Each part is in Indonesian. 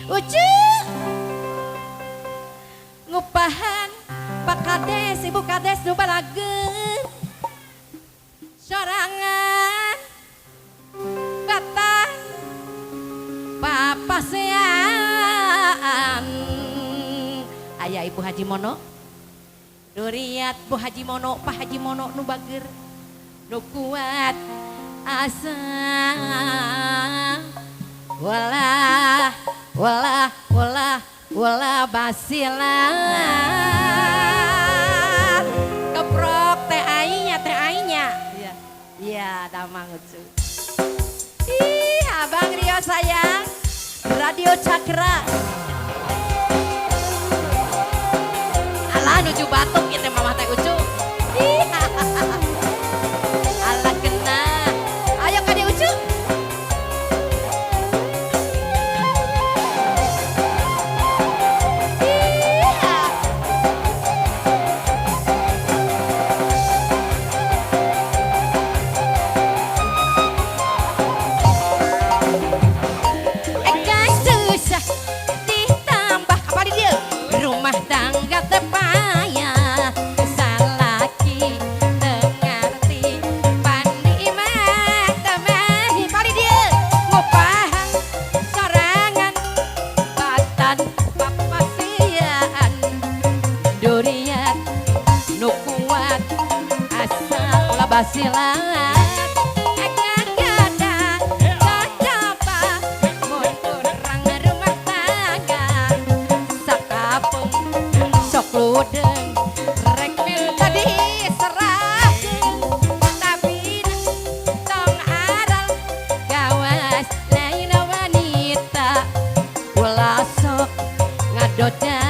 Ucu ngupahan Pak Kades Ibu Kades nu balageun sorangan batang papasean aya Ibu Haji Mono Duriat Bu Haji Mono Pak Haji Mono nu bageur nu kuat asa walah walah walah walah basilan keprok teh ainya ya iya damang ucu ih Abang Rio sayang Radio Cakra alah nuju batuk gitu mama teh ucu ih alah kena ayo kade ucu basilan agak-agak coba mun urang rumah tangga sakapung sok ludeng rek minta diserahkeun tapi tong aral gawas lain wanita ulah sok ngadoda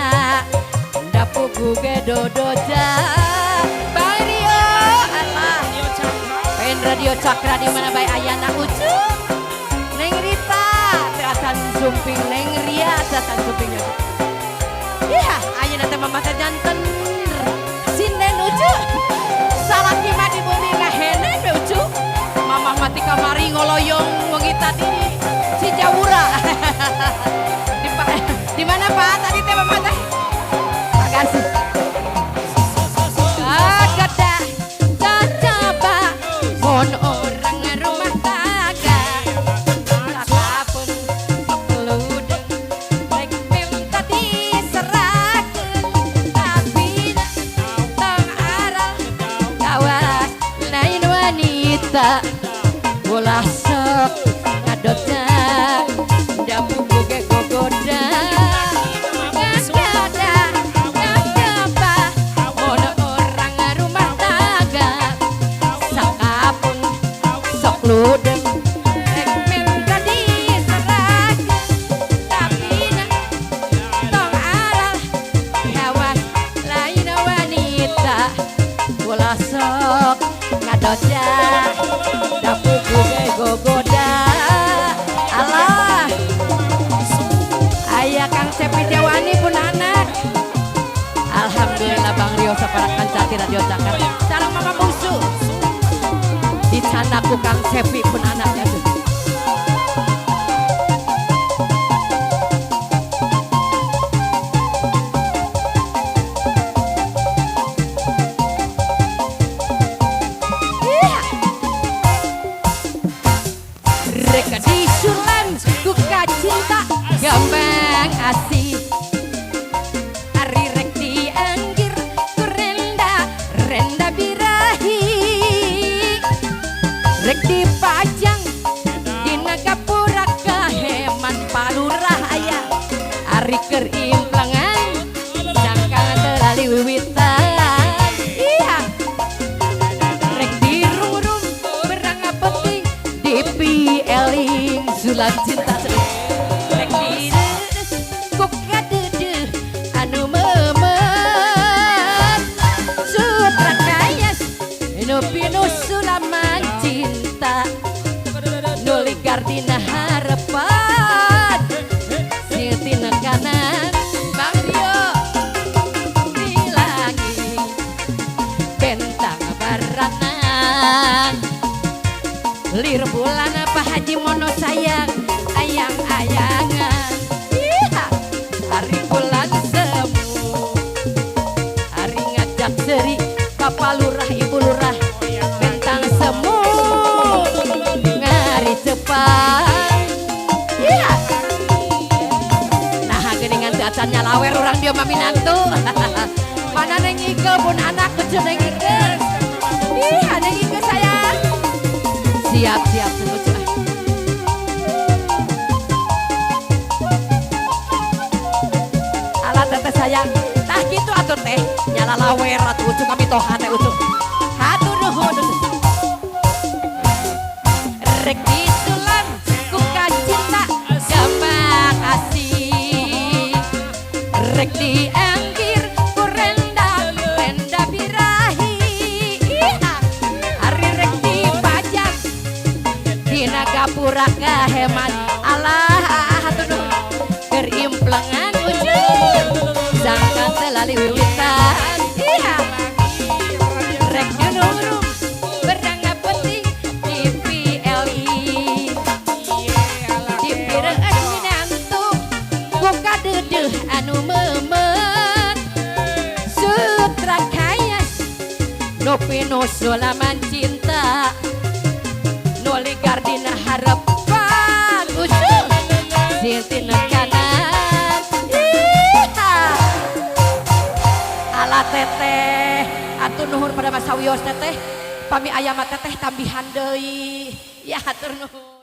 dapugu ge dododa Radio Cakra di mana bae ayana ucu Neng Rita teasan sumping Neng Ria teasan sumpingnya iya ayana teh mama teh janten sinden ucu salaki mah di bumi ngahene be ucu mama mati kamari ngoloyong ngita di Cijawura di mana Pak tadi teh mama teh makasih mon orang rumah tangga sakapun peludeng rek minta diserahkeun tapi tong aral gawas lain wanita ulah sok ngadoda dapugu ge gogoda ludeng rek minta diserahkeun tapi tong aral gawas lain wanita ulah sok ngadoda dapugu ge gogoda alah aya Kang Cepi Dewani pun anak alhamdulillah Bang Rio saparakan cati Radio Jakarta salam mama bungsu dicanaku Kang Cepi pun anaknya tuh reka disulan duka cinta gambang asih ari rek dianggir ku renda birahi rek dipajang dina gapura kaheman palurah aya ari keur implangan jangkang terali wiwitan iya rek dirung-rung beranga penting dipieling sulam cinta rek direus kok kadeudeut anu memet sutra kayas nu pinu sulaman cinta nuli gardina harapan sieutina kanan acan nyalawer orang dia maminantu. Mana Neng Ike pun anak kecil Neng Ike. Ih, Neng Ike sayang. Siap tunggu cuma. Alat teteh sayang. Tah gitu atuh teh. Nyala lawer atuh ucuk kami tohan teh ucuk. Hatur nuhun. Rek ditulan ku kacinta sama kasih. Rek dianggir ku renda birahi. Ari rek dipajang dina gapura kaheman. Allah hatur nuhun keur implengan ujung sangkan telali wiwitan. Iya rek junurung berangga penting di PLI di pireun minantu buka dedeh anu memet sutra kaya Novino Sulaman cinta Noli Gardina harapan usul Sintin kanan. Ala teteh atur nuhun pada masa wios teteh pami ayam teteh tambihan deui ya atur nuhun.